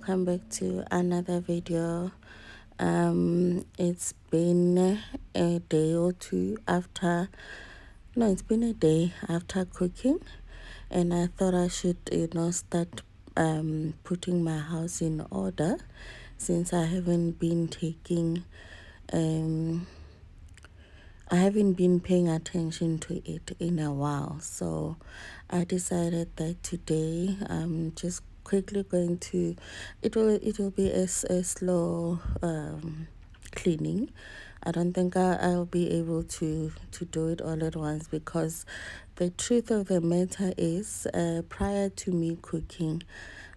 welcome back to another video. It's been a day or two after, no, it's been a day after cooking, and I thought I should, start putting my house in order since um I haven't been paying attention to it in a while. So I decided that today I'm just quickly going to, it will be a slow cleaning. I don't think I'll be able to do it all at once, because the truth of the matter is, prior to me cooking,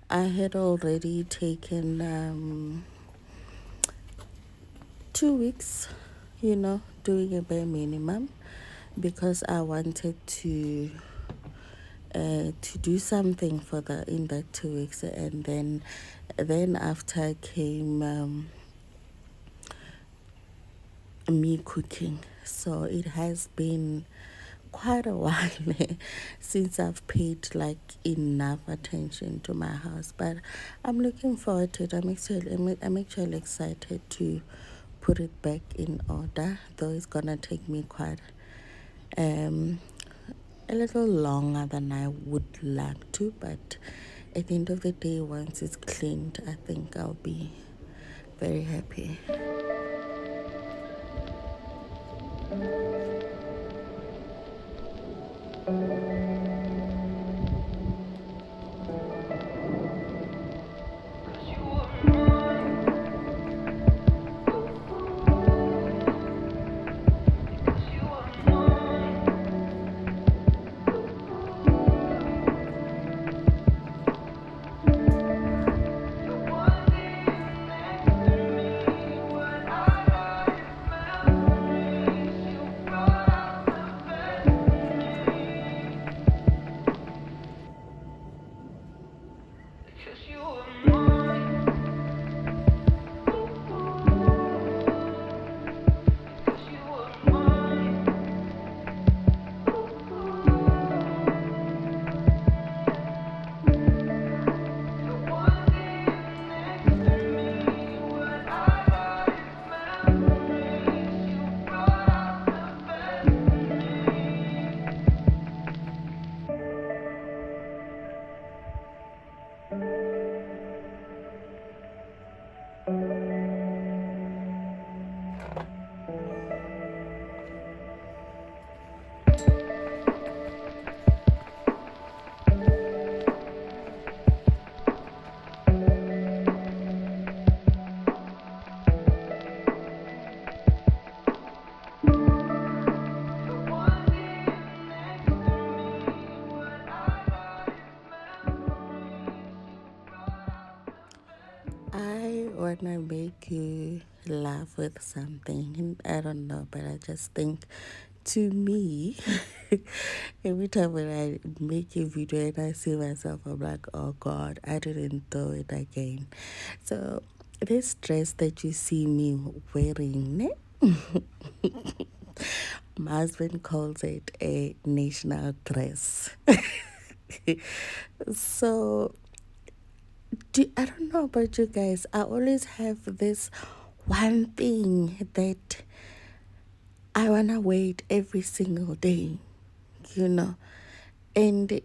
I had already taken 2 weeks, doing a bare minimum, because I wanted to do something for the in that 2 weeks, and then after came me cooking. So it has been quite a while since I've paid like enough attention to my house, but I'm looking forward to it. I'm actually excited to put it back in order, though it's gonna take me quite um a little longer than I would like to, but at the end of the day, once it's cleaned, I think I'll be very happy. I wanna make you laugh with something. I don't know, but I just think, to me, every time when I make a video and I see myself, I'm like, oh God, I didn't do it again. So this dress that you see me wearing, my husband calls it a national dress. So I don't know about you guys. I always have this one thing that I wanna wear it every single day, you know. And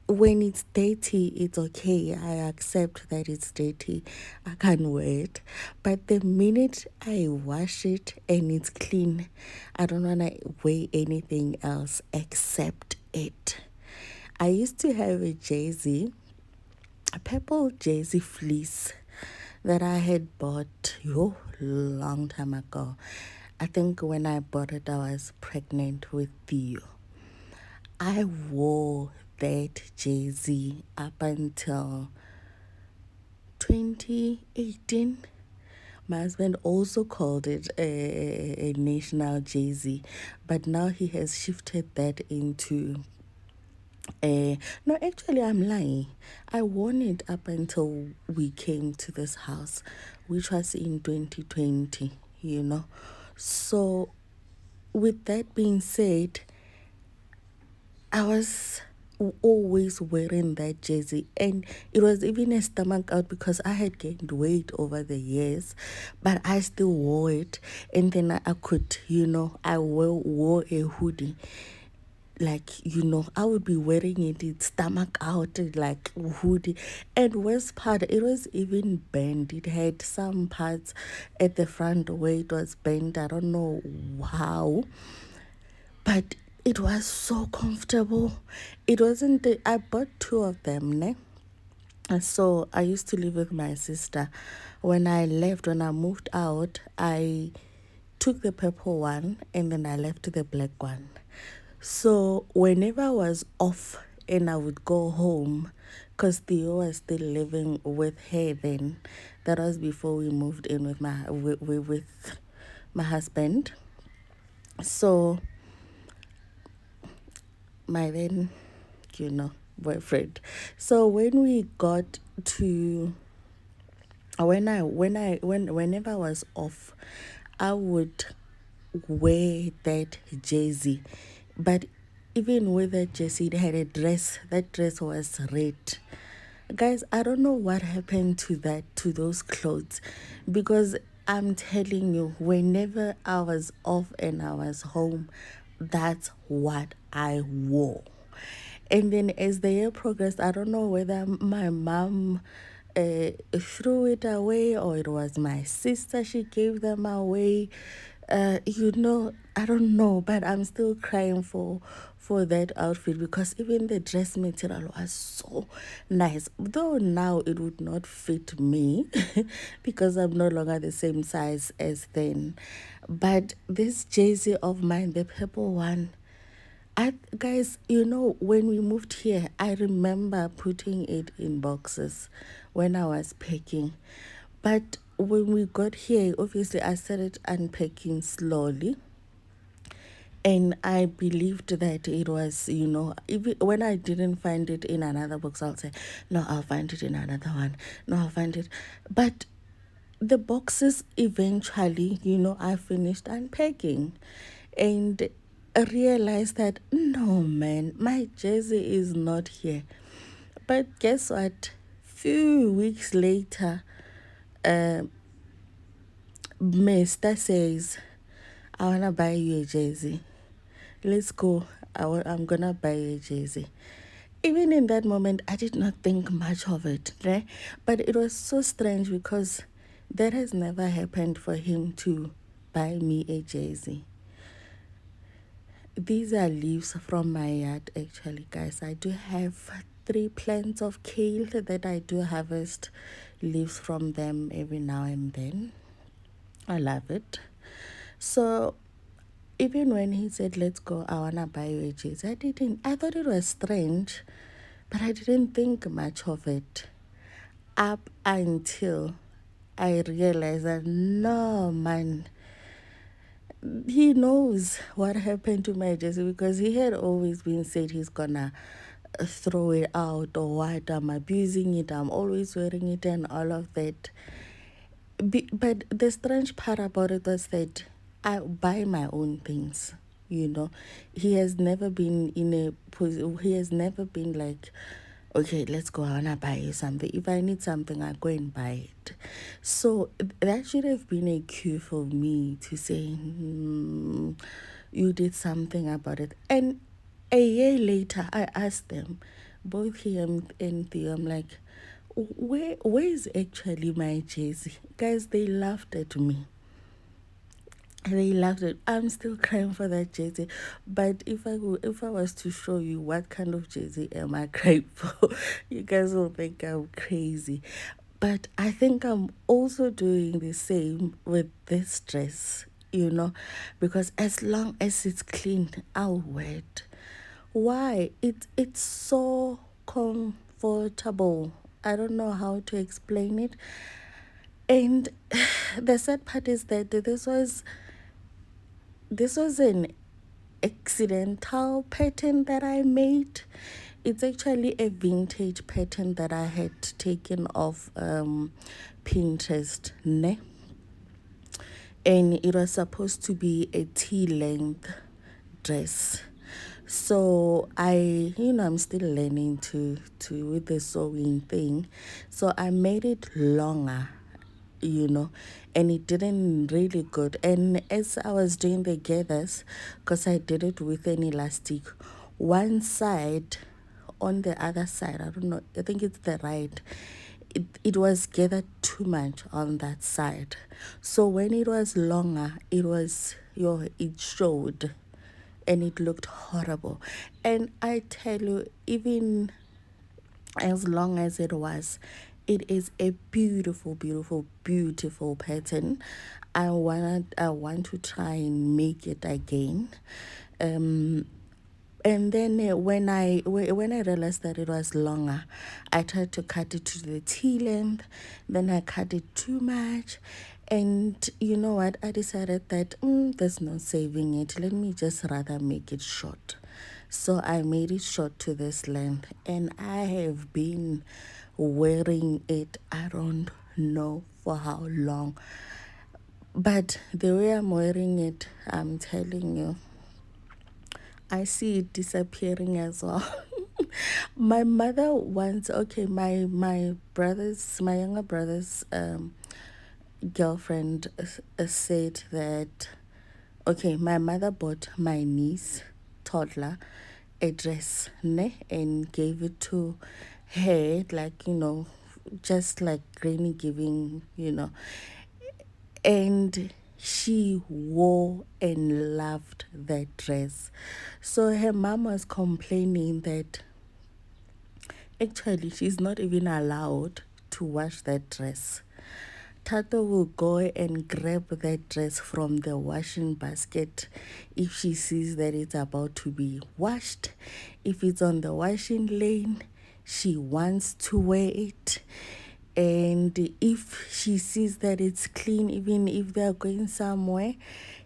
when it's dirty, it's okay. I accept that it's dirty. I can't wear it. But the minute I wash it and it's clean, I don't wanna wear anything else except it. I used to have a purple jersey fleece that I had bought long time ago. I think when I bought it, I was pregnant with Theo. I wore that jersey up until 2018. My husband also called it a national jersey, but now he has shifted that into no, actually, I'm lying. I won it up until we came to this house, which was in 2020, So, with that being said, I was always wearing that jersey, and it was even a stomach out because I had gained weight over the years, but I still wore it. And then I could, I wore a hoodie, like, I would be wearing it stomach out, like hoodie. And worst part, it was even bent. It had some parts at the front where it was bent. I don't know how, but it was so comfortable. It wasn't I bought two of them, ne? So I used to live with my sister. When I moved out, I took the purple one and then I left the black one. So whenever I was off and I would go home, because Theo was still living with her then, that was before we moved in with with my husband. So my then, boyfriend. So when we got to whenever I was off, I would wear that jersey. But even with that jersey, it had a dress. That dress was red. Guys, I don't know what happened to those clothes, because I'm telling you, whenever I was off and I was home, that's what I wore. And then as the year progressed, I don't know whether my mom threw it away or it was my sister, she gave them away. I don't know, but I'm still crying for that outfit, because even the dress material was so nice. Though now it would not fit me because I'm no longer the same size as then. But this jersey of mine, the purple one, guys, when we moved here, I remember putting it in boxes when I was packing. But when we got here, obviously I started unpacking slowly. And I believed that it was, even when I didn't find it in another box, I'll say, no, I'll find it in another one. No, I'll find it. But the boxes eventually, I finished unpacking and I realized that no, man, my jersey is not here. But guess what? Few weeks later, Mister says, I wanna buy you a jersey. Let's go. I'm gonna buy a jersey. Even in that moment, I did not think much of it, right? But it was so strange because that has never happened for him to buy me a jersey. These are leaves from my yard, actually, guys. I do have 3 plants of kale that I do harvest leaves from them every now and then. I love it. So even when he said, let's go, I wanna buy you a jersey, I thought it was strange, but I didn't think much of it up until I realized that no, man, he knows what happened to my jersey, because he had always been said he's gonna throw it out or what, I'm abusing it, I'm always wearing it and all of that. But the strange part about it was that I buy my own things. He has never been he has never been like, okay, let's go, I wanna buy you something. If I need something, I go and buy it. So that should have been a cue for me to say, you did something about it. And a year later, I asked them, both him and Theo, I'm like, where is actually my jersey? Guys, they laughed at me. They laughed at. I'm still crying for that jersey. But if I was to show you what kind of jersey am I crying for, you guys will think I'm crazy. But I think I'm also doing the same with this dress, because as long as it's clean, I'll wear it. Why? It's so comfortable. I don't know how to explain it. And the sad part is that this was an accidental pattern that I made. It's actually a vintage pattern that I had taken off Pinterest, ne? And it was supposed to be a T-length dress. So I'm still learning to with the sewing thing. So I made it longer, and it didn't really good. And as I was doing the gathers, because I did it with an elastic, one side, on the other side, I don't know, I think it's the right, it was gathered too much on that side. So when it was longer, it showed, and it looked horrible. And I tell you, even as long as it was, it is a beautiful, beautiful, beautiful pattern. I want to try and make it again. um and then when I realized that it was longer, I tried to cut it to the T length. Then I cut it too much, and you know what? I decided that there's no saving it. Let me just rather make it short. So I made it short to this length, and I have been wearing it. I don't know for how long, but the way I'm wearing it, I'm telling you, I see it disappearing as well. My mother once, okay, my younger brother's girlfriend said that, okay, my mother bought my niece, toddler, a dress, ne, and gave it to her, like, just like granny giving, and she wore and loved that dress. So her mom was complaining that actually she's not even allowed to wash that dress. Tato will go and grab that dress from the washing basket if she sees that it's about to be washed. If it's on the washing lane, she wants to wear it. And if she sees that it's clean, even if they're going somewhere,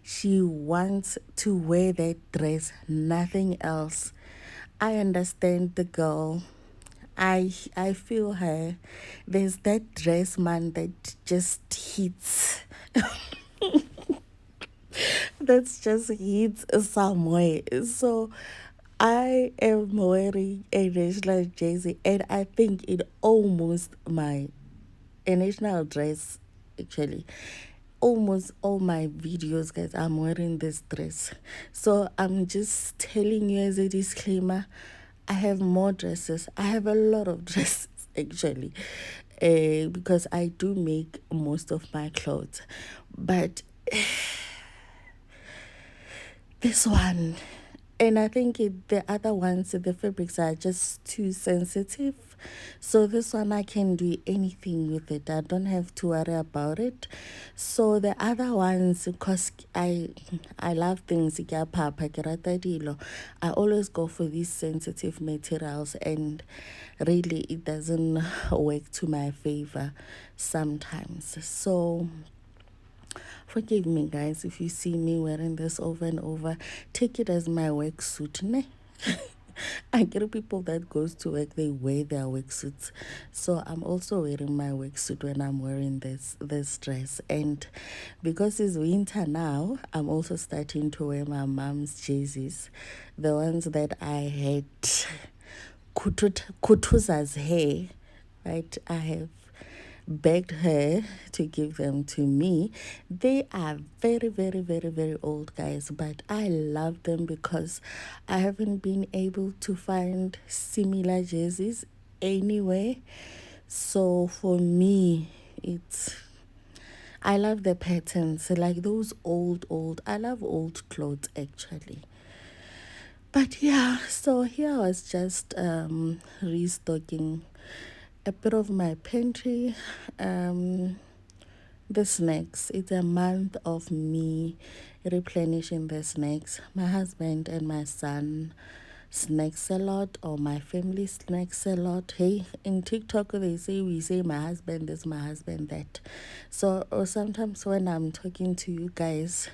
she wants to wear that dress, nothing else. I understand the girl. I feel her. There's that dress, man, that just hits. That's just hits somewhere. So I am wearing a national jersey, and I think it almost my a national dress, actually. Almost all my videos, guys, I'm wearing this dress. So I'm just telling you as a disclaimer, I have more dresses. I have a lot of dresses, actually, because I do make most of my clothes. But this one, and I think the other ones, the fabrics are just too sensitive. So this one, I can do anything with it. I don't have to worry about it. So the other ones, because I love things, ke a phapha, ke rata dilo, I always go for these sensitive materials, and really it doesn't work to my favor sometimes. So forgive me, guys, if you see me wearing this over and over. Take it as my work suit, ne? I get people that goes to work, they wear their work suits. So I'm also wearing my work suit when I'm wearing this dress. And because it's winter now, I'm also starting to wear my mom's jerseys, the ones that I had Kutuza's hair, right? I have begged her to give them to me. They are very, very, very, very old, guys, but I love them because I haven't been able to find similar jerseys anywhere. So for me, it's I love the patterns, like those old. I love old clothes, actually. But yeah, so here I was just restocking a bit of my pantry. The snacks. It's a month of me replenishing the snacks. My husband and my son snacks a lot, or my family snacks a lot. Hey, in TikTok they say we say my husband this, my husband that. So or sometimes when I'm talking to you guys,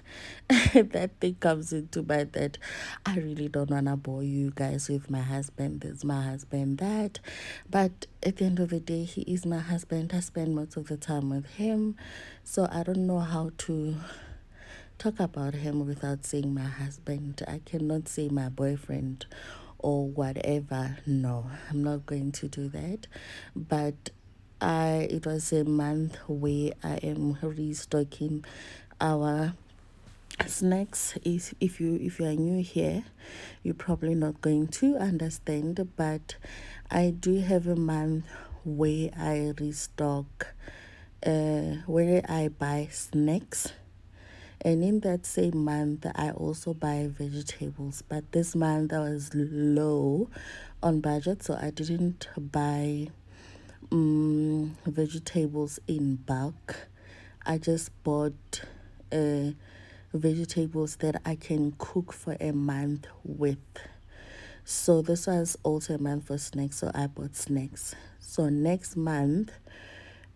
that thing comes into my that I really don't wanna bore you guys with my husband this, my husband that. But at the end of the day, he is my husband. I spend most of the time with him, so I don't know how talk about him without saying my husband. I cannot say my boyfriend or whatever. No, I'm not going to do that. But it was a month where I am restocking our snacks. If you are new here, you're probably not going to understand, but I do have a month where I restock, where I buy snacks, and in that same month I also buy vegetables. But this month I was low on budget, so I didn't buy vegetables in bulk. I just bought vegetables that I can cook for a month with. So this was also a month for snacks, so I bought snacks. So next month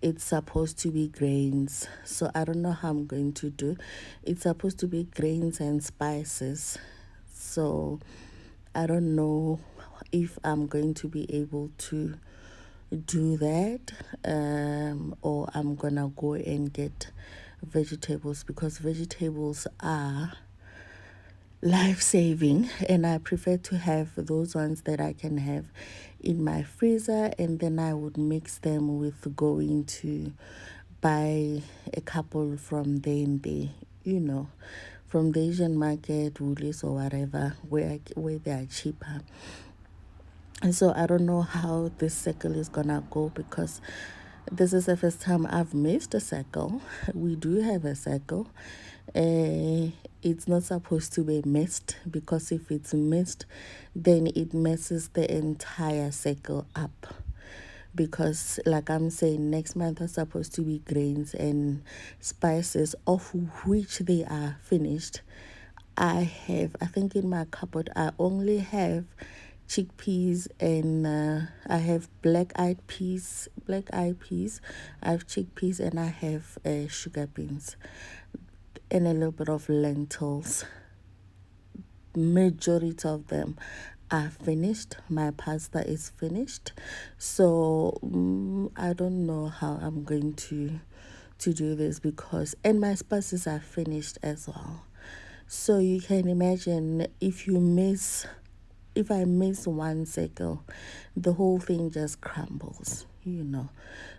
it's supposed to be grains. So I don't know how I'm going to do. It's supposed to be grains and spices. So I don't know if I'm going to be able to do that, or I'm gonna go and get vegetables, because vegetables are life-saving, and I prefer to have those ones that I can have in my freezer, and then I would mix them with going to buy a couple from there and there, from the Asian market, Woolies or whatever, where they are cheaper. And so I don't know how this cycle is gonna go, because this is the first time I've missed a cycle. We do have a cycle. It's not supposed to be missed, because if it's missed, then it messes the entire cycle up. Because like I'm saying, next month are supposed to be grains and spices, of which they are finished. I think in my cupboard I only have chickpeas, and I have black-eyed peas. I have chickpeas, and I have sugar beans, and a little bit of lentils. Majority of them are finished. My pasta is finished. So I don't know how I'm going to do this, and my spices are finished as well. So you can imagine, if I miss one cycle, the whole thing just crumbles.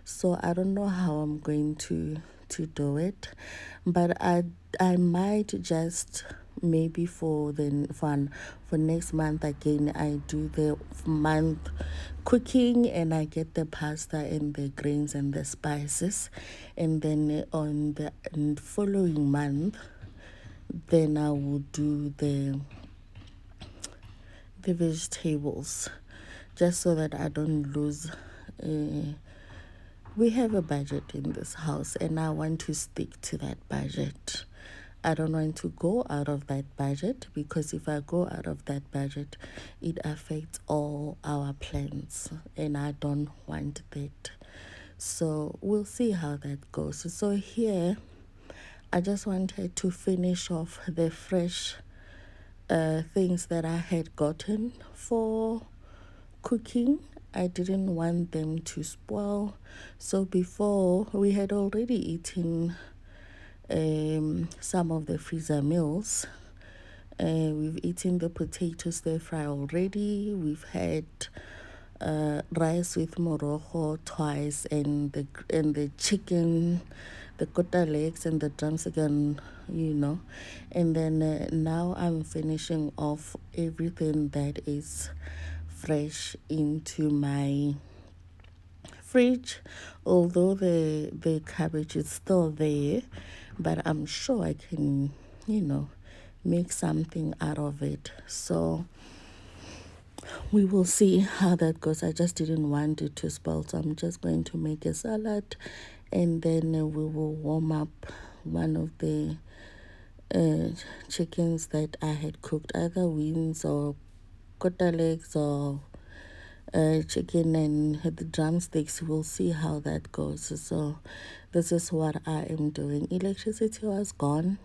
So I don't know how I'm going to do it, but I might just, maybe for next month again, I do the month cooking, and I get the pasta and the grains and the spices, and then on the following month, then I will do the vegetables, just so that I don't lose. We have a budget in this house, and I want to stick to that budget. I don't want to go out of that budget, because if I go out of that budget, it affects all our plans, and I don't want that. So we'll see how that goes. So here, I just wanted to finish off the fresh things that I had gotten for cooking. I didn't want them to spoil. So before, we had already eaten some of the freezer meals. We've eaten the potato stir fry already. We've had rice with morogo twice, and the chicken, the quarter legs and the drumstick, and and then now I'm finishing off everything that is fresh into my fridge, although the cabbage is still there, but I'm sure I can make something out of it. So we will see how that goes. I just didn't want it to spoil, so I'm just going to make a salad, and then we will warm up one of the chickens that I had cooked, either wings or quarter legs or chicken and the drumsticks. We'll see how that goes. So this is what I am doing. Electricity was gone,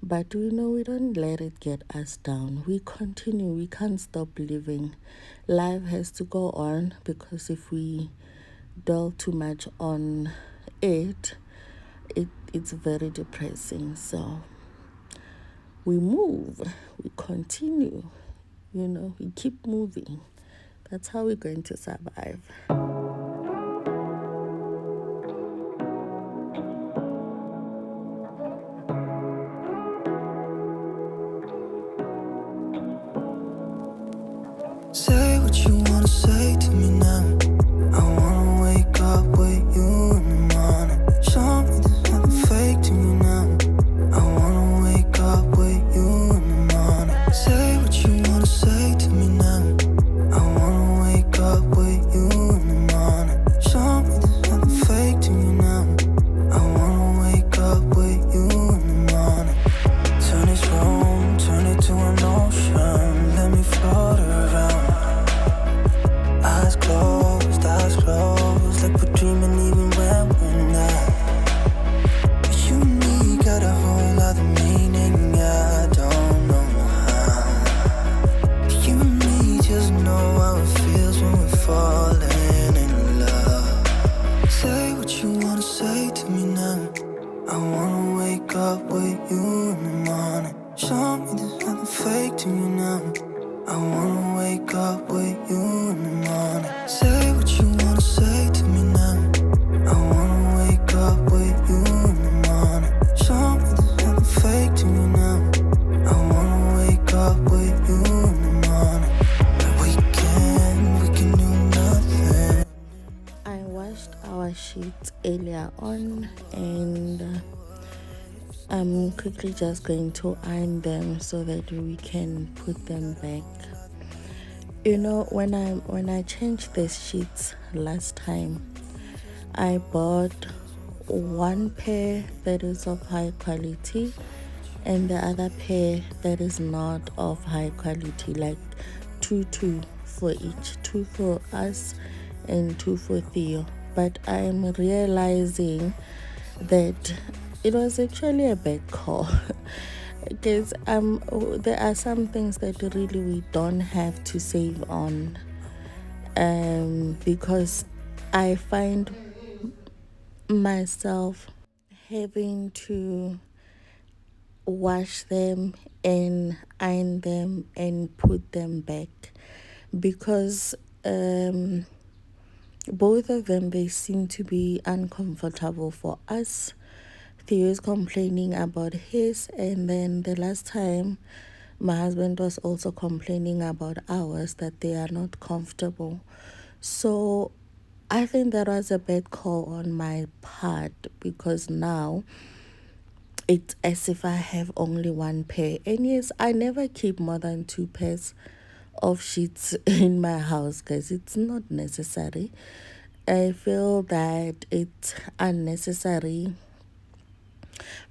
but we don't let it get us down. We continue. We can't stop living. Life has to go on, because if we dwell too much on it's very depressing. So we move, we continue, we keep moving. That's how we're going to survive. Say what you wanna say to me now. I wanna wake up with you in the morning. Show me there's nothing fake to me now. I wanna wake up with you in the morning. Say what you wanna say to me now. I wanna wake up with you in the morning. Show me there's nothing fake to me now. I wanna wake up with you in the morning. Turn this room, turn it to an ocean. Let me float around. Eyes closed, like we're dreaming even when we're not. You and me got a whole other meaning, I don't know how. You and me just know how it feels when we're falling in love. Say what you wanna say to me now. I wanna wake up with you in the morning. Show me there's nothing fake to me now. I wanna wake up with you in the morning. Say what you wanna say to me now. I wanna wake up with you in the morning. Show me there's nothing fake to me now. I wanna wake up with you in the morning. We can do nothing. I washed our sheets earlier on, and I'm quickly just going to iron them so that we can put them back. When I changed the sheets last time, I bought one pair that is of high quality and the other pair that is not of high quality, like two for each, two for us and two for Theo. But I'm realizing that it was actually a bad call because there are some things that really we don't have to save on, because I find myself having to wash them and iron them and put them back because both of them, they seem to be uncomfortable for us. Theo is complaining about his, and then the last time my husband was also complaining about ours, that they are not comfortable. So I think that was a bad call on my part, because now it's as if I have only one pair. And yes, I never keep more than two pairs of sheets in my house because it's not necessary. I feel that it's unnecessary.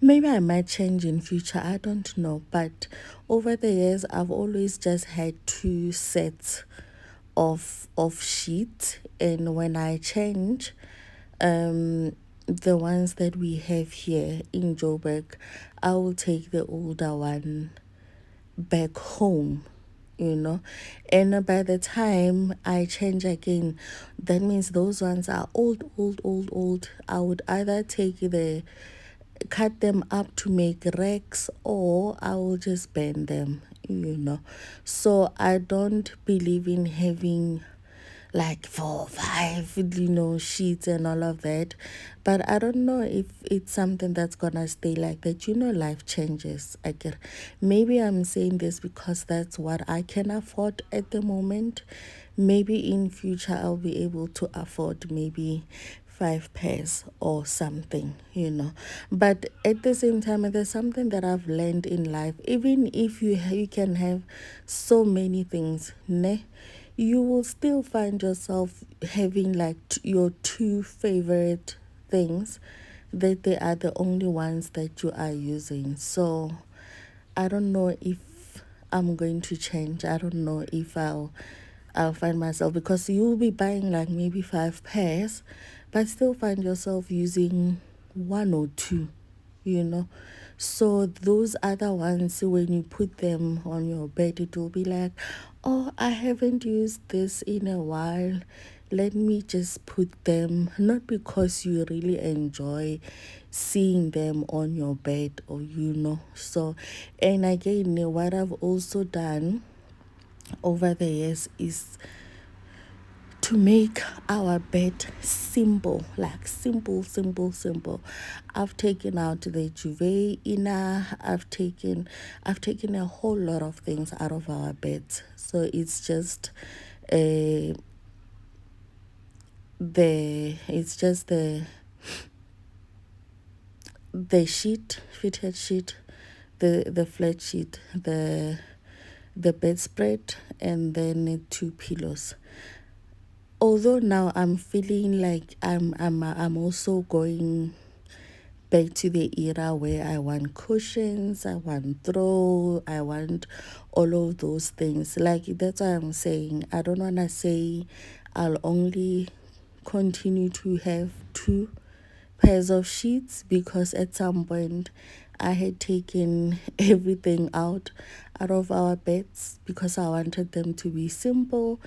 Maybe I might change in future, I don't know. But over the years, I've always just had two sets of sheets, and when I change, the ones that we have here in Joburg, I will take the older one back home, and by the time I change again, that means those ones are old. I would either cut them up to make racks, or I will just burn them. So I don't believe in having like 4 5 sheets and all of that. But I don't know if it's something that's gonna stay like that. Life changes. Maybe I'm saying this because that's what I can afford at the moment. Maybe in future I'll be able to afford maybe 5 pairs or something. But at the same time, there's something that I've learned in life. Even if you can have so many things, you will still find yourself having like your two favorite things, that they are the only ones that you are using. So I don't know if I'm going to change. I don't know if I'll find myself, because you'll be buying like maybe 5 pairs but still find yourself using one or two. So those other ones, when you put them on your bed, it will be like, oh, I haven't used this in a while. let me just put them, not because you really enjoy seeing them on your bed, or so. And again, what I've also done over the years is to make our bed simple, like simple. I've taken out the duvet inner. I've taken a whole lot of things out of our beds, so it's just uh the sheet, fitted sheet, the flat sheet, the bedspread, and then two pillows. Although now I'm feeling like I'm also going back to the era where I want cushions, I want throw, I want all of those things. Like, that's why I'm saying I don't wanna say I'll only continue to have two pairs of sheets, because at some point I had taken everything out of our beds because I wanted them to be simple.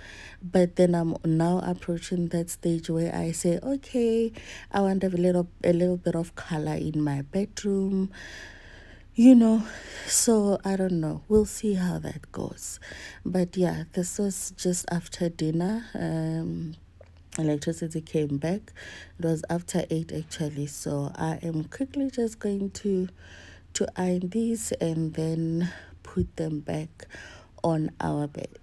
But then I'm now approaching that stage where I say, okay, I want a little bit of color in my bedroom, you know. So I don't know, we'll see how that goes. But yeah, this was just after dinner. Electricity came back. It was after 8 actually, so I am quickly just going to iron these and then put them back on our bed.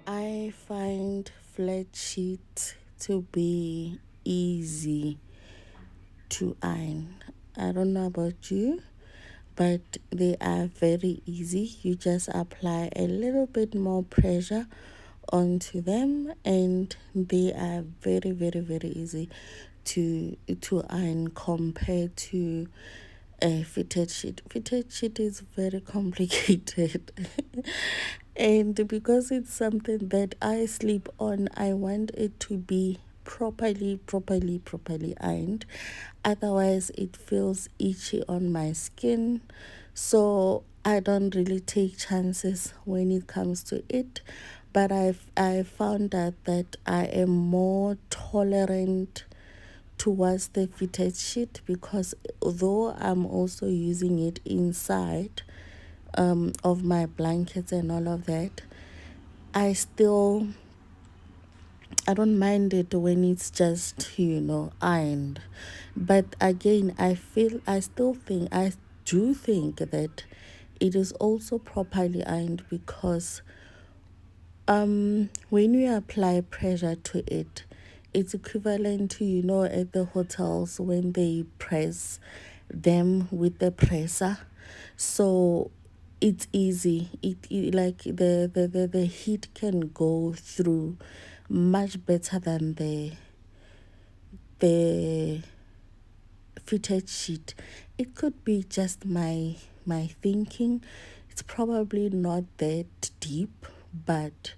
I find flat sheets to be easy to iron. I don't know about you, but they are very easy. You just apply a little bit more pressure onto them, and they are very, very, very easy to iron compared to a fitted sheet. Fitted sheet is very complicated. And because it's something that I sleep on, I want it to be properly ironed. Otherwise, it feels itchy on my skin. So I don't really take chances when it comes to it. But I found out that I am more tolerant towards the fitted sheet, because though I'm also using it inside of my blankets and all of that, I still I don't mind it when it's just ironed. But again, I do think that it is also properly ironed, because when you apply pressure to it, it's equivalent to at the hotels when they press them with the presser. So it's easy. It like the heat can go through much better than the fitted sheet. It could be just my thinking. It's probably not that deep, but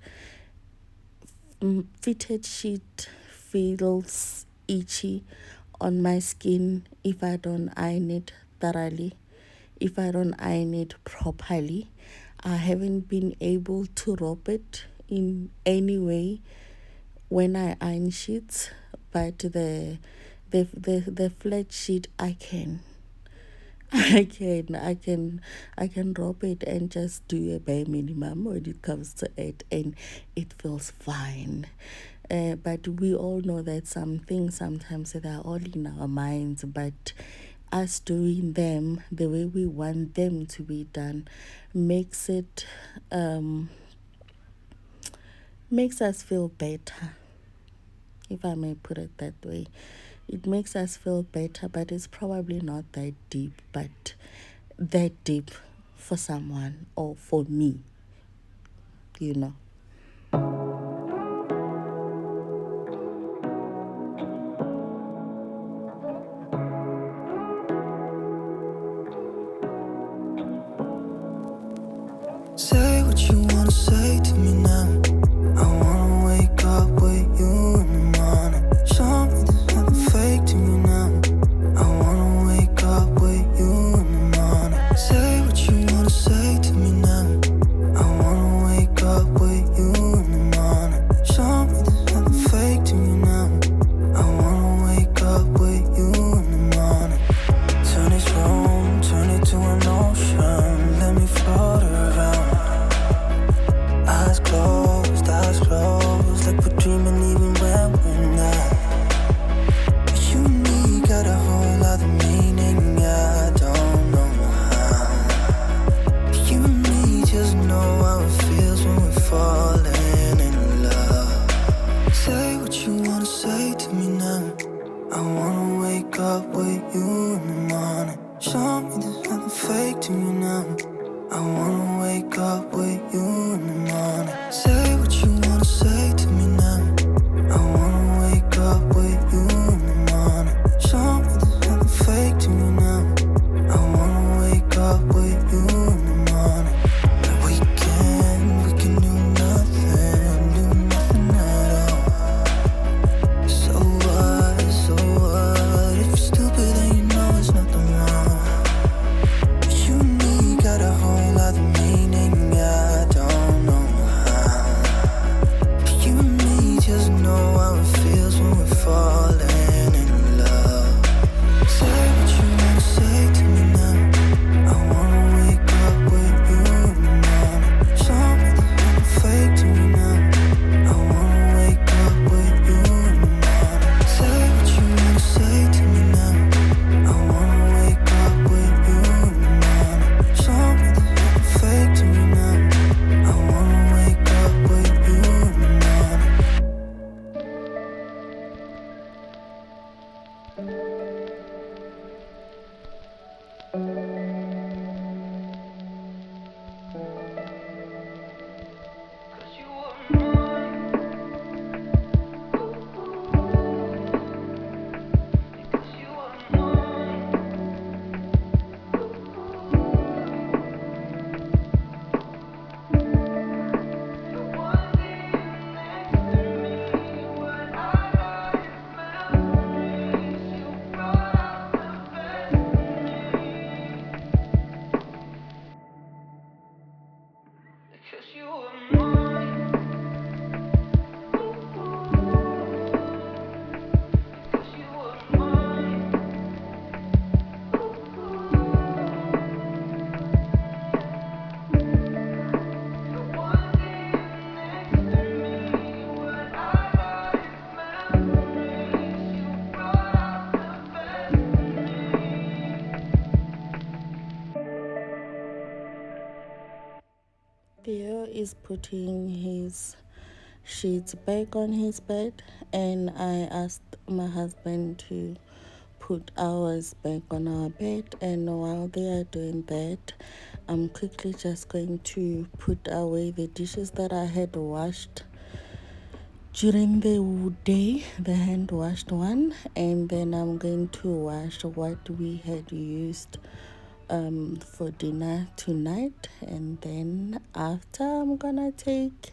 fitted sheet feels itchy on my skin if I don't iron it thoroughly, if I don't iron it properly. I haven't been able to rope it in any way when I iron sheets, but the flat sheet I can. I can rope it and just do a bare minimum when it comes to it, and it feels fine. But we all know that some things sometimes they are all in our minds, but us doing them the way we want them to be done makes it makes us feel better, if I may put it that way. It makes us feel better, but it's probably not that deep, but that deep for someone or for me, you know. Say what you wanna say to me now. I wanna wake up with you in the morning. Show me there's nothing fake to me now. I wanna wake up with you in the morning. Say what you wanna say to me now. I wanna wake up with you in the morning. Show me there's nothing fake to me now. I wanna wake up with you in the morning. Turn this room, turn it to an ocean. Let me float around. Eyes closed, like we're dreaming even when we're not. But you and me got a whole other meaning, I don't know how. But you and me just know how it feels when we're falling in love. Say what you wanna say to me now. I wanna wake up with you in the morning. Show me there's nothing fake to me now. I wanna wake up with you in the morning. Say what you wanna say to me now. I wanna wake up with you in the morning. Show me there's nothing fake to me now. I wanna wake up with you in the morning. Like we can do nothing at all. So what? If you're stupid then you know it's nothing wrong. But you and me got a whole other meaning, I don't know how. But you and me just know how it feels when we're falling in love. Say what you wanna say to me now. I wanna wake up with you in the morning. Show me there's nothing fake to me now. I wanna wake up with you in the morning. Say what you wanna say to me now. I wanna wake up with you in the morning. Show me there's nothing fake to me now. I wanna wake up with you in the morning. Theo is putting his sheets back on his bed, and I asked my husband to put ours back on our bed. And while they are doing that, I'm quickly just going to put away the dishes that I had washed during the day, the hand washed one, and then I'm going to wash what we had used for dinner tonight. And then after, I'm gonna take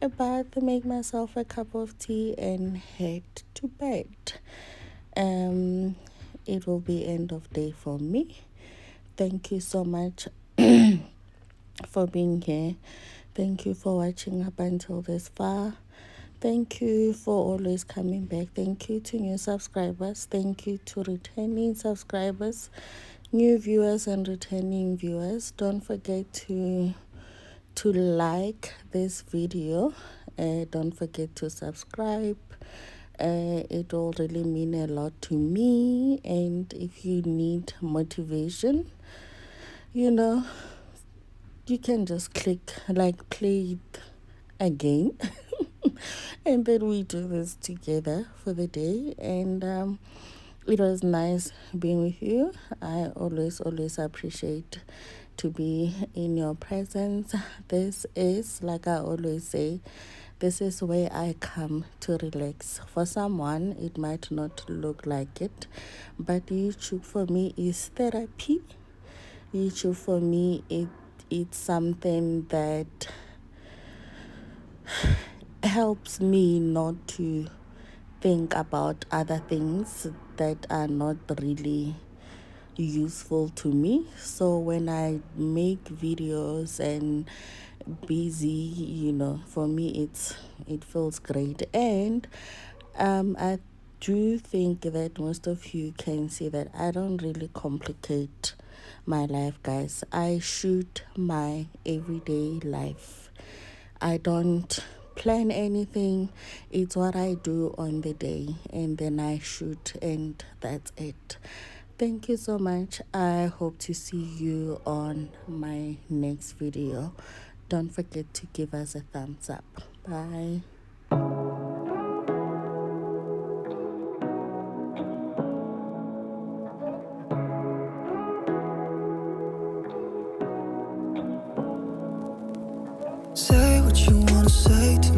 a bath, make myself a cup of tea, and head to bed. um it will be end of day for me. Thank you so much for being here. Thank you for watching up until this far. Thank you for always coming back. Thank you to new subscribers. Thank you to returning subscribers, new viewers, and returning viewers. Don't forget to like this video. Don't forget to subscribe. It will really mean a lot to me. And if you need motivation, you know, you can just click like play it again. And then we do this together for the day. And it was nice being with you. I always appreciate to be in your presence. This is, like I always say, this is where I come to relax. For someone, it might not look like it, but YouTube for me is therapy. YouTube for me, it's something that helps me not to think about other things that are not really useful to me. So when I make videos and busy, for me it feels great. And I do think that most of you can see that I don't really complicate my life, guys. I shoot my everyday life. I don't plan anything. It's what I do on the day, and then I shoot, and that's it. Thank you so much. I hope to see you on my next video. Don't forget to give us a thumbs up. Bye. Say what you wanna say to